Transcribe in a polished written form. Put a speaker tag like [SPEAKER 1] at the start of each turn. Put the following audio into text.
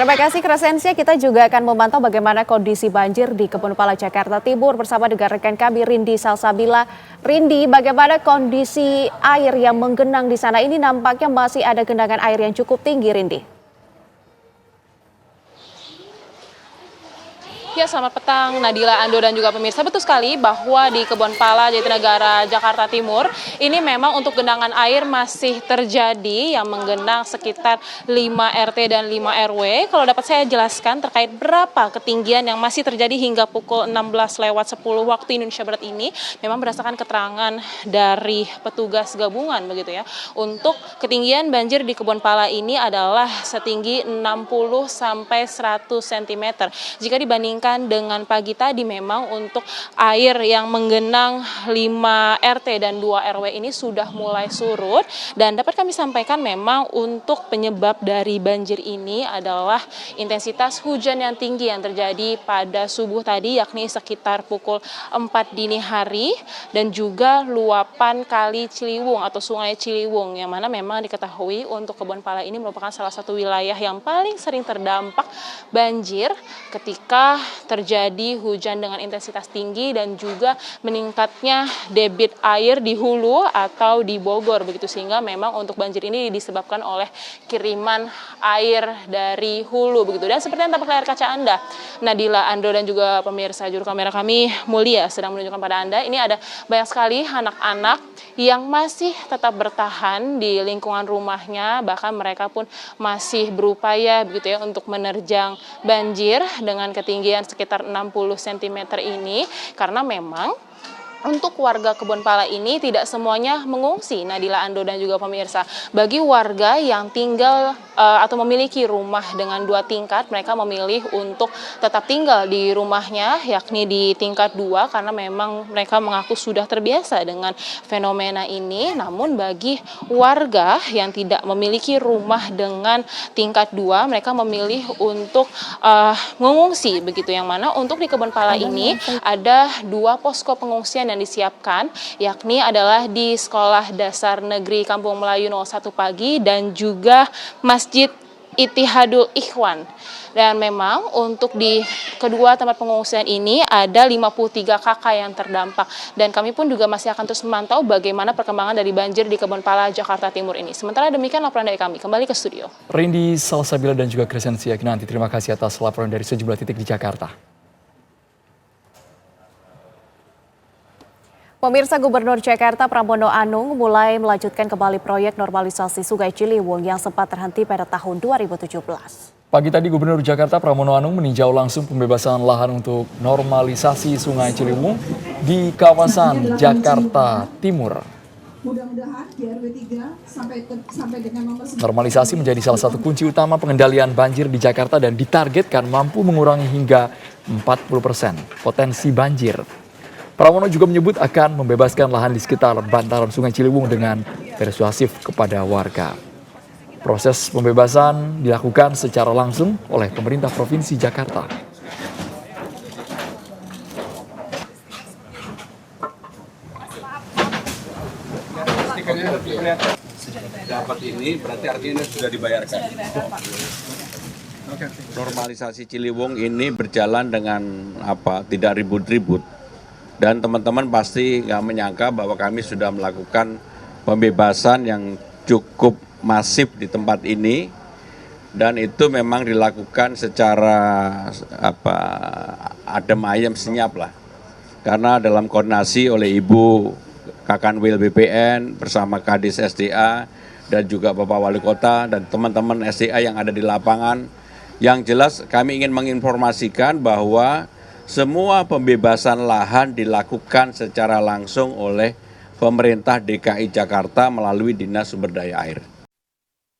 [SPEAKER 1] Terima kasih Crescensia, kita juga akan memantau bagaimana kondisi banjir di Kebonpala Jakarta Timur bersama dengan rekan kami Rindi Salsabila. Rindi, bagaimana kondisi air yang menggenang di sana? Ini nampaknya masih ada genangan air yang cukup tinggi, Rindi.
[SPEAKER 2] Ya, selamat petang Nadila, Ando, dan juga pemirsa. Betul sekali bahwa di Kebonpala, Jatinegara, Jakarta Timur, ini memang untuk genangan air masih terjadi yang menggenang sekitar 5 RT dan 5 RW. Kalau dapat saya jelaskan terkait berapa ketinggian yang masih terjadi hingga pukul 16:10 waktu Indonesia Barat ini, memang berdasarkan keterangan dari petugas gabungan begitu ya. Untuk ketinggian banjir di Kebonpala ini adalah setinggi 60 sampai 100 cm. Jika dibandingkan dengan pagi tadi, memang untuk air yang menggenang 5 RT dan 2 RW ini sudah mulai surut, dan dapat kami sampaikan memang untuk penyebab dari banjir ini adalah intensitas hujan yang tinggi yang terjadi pada subuh tadi, yakni sekitar pukul 4 dini hari, dan juga luapan kali Ciliwung atau sungai Ciliwung, yang mana memang diketahui untuk Kebonpala ini merupakan salah satu wilayah yang paling sering terdampak banjir ketika terjadi hujan dengan intensitas tinggi dan juga meningkatnya debit air di hulu atau di Bogor begitu, sehingga memang untuk banjir ini disebabkan oleh kiriman air dari hulu begitu. Dan seperti yang tampak layar kaca Anda, Nadila, Ando, dan juga pemirsa, juru kamera kami Mulia sedang menunjukkan pada Anda, ini ada banyak sekali anak-anak yang masih tetap bertahan di lingkungan rumahnya, bahkan mereka pun masih berupaya begitu ya untuk menerjang banjir dengan ketinggian sekitar 60 cm ini, karena memang untuk warga Kebonpala ini tidak semuanya mengungsi, Nadila, Ando, dan juga pemirsa. Bagi warga yang tinggal atau memiliki rumah dengan 2 tingkat, mereka memilih untuk tetap tinggal di rumahnya, yakni di tingkat 2, karena memang mereka mengaku sudah terbiasa dengan fenomena ini. Namun bagi warga yang tidak memiliki rumah dengan tingkat 2, mereka memilih untuk mengungsi begitu, yang mana untuk di Kebonpala ini ada 2 posko pengungsian yang disiapkan, yakni adalah di Sekolah Dasar Negeri Kampung Melayu 01 Pagi dan juga Masjid Ittihadul Ikhwan. Dan memang untuk di kedua tempat pengungsian ini ada 53 KK yang terdampak, dan kami pun juga masih akan terus memantau bagaimana perkembangan dari banjir di Kebonpala, Jakarta Timur ini. Sementara demikian laporan dari kami, kembali ke studio.
[SPEAKER 3] Rindi Salsabila dan juga Crescensia Kinanti, terima kasih atas laporan dari sejumlah titik di Jakarta.
[SPEAKER 1] Pemirsa, Gubernur Jakarta Pramono Anung mulai melanjutkan kembali proyek normalisasi Sungai Ciliwung yang sempat terhenti pada tahun 2017.
[SPEAKER 3] Pagi tadi Gubernur Jakarta Pramono Anung meninjau langsung pembebasan lahan untuk normalisasi Sungai Ciliwung di kawasan Jakarta Timur.
[SPEAKER 4] Mudah-mudahan di RW 3 sampai dengan nomor 9.
[SPEAKER 3] Normalisasi menjadi salah satu kunci utama pengendalian banjir di Jakarta dan ditargetkan mampu mengurangi hingga 40% potensi banjir. Pramono juga menyebut akan membebaskan lahan di sekitar bantaran Sungai Ciliwung dengan persuasif kepada warga. Proses pembebasan dilakukan secara langsung oleh pemerintah Provinsi Jakarta.
[SPEAKER 5] Dapat ini berarti artinya sudah dibayarkan. Normalisasi Ciliwung ini berjalan dengan tidak ribut-ribut. Dan teman-teman pasti nggak menyangka bahwa kami sudah melakukan pembebasan yang cukup masif di tempat ini, dan itu memang dilakukan secara adem ayem senyap lah, karena dalam koordinasi oleh Ibu Kakanwil BPN bersama Kadis SDA dan juga Bapak Wali Kota dan teman-teman SDA yang ada di lapangan. Yang jelas kami ingin menginformasikan bahwa semua pembebasan lahan dilakukan secara langsung oleh pemerintah DKI Jakarta melalui Dinas Sumber Daya Air.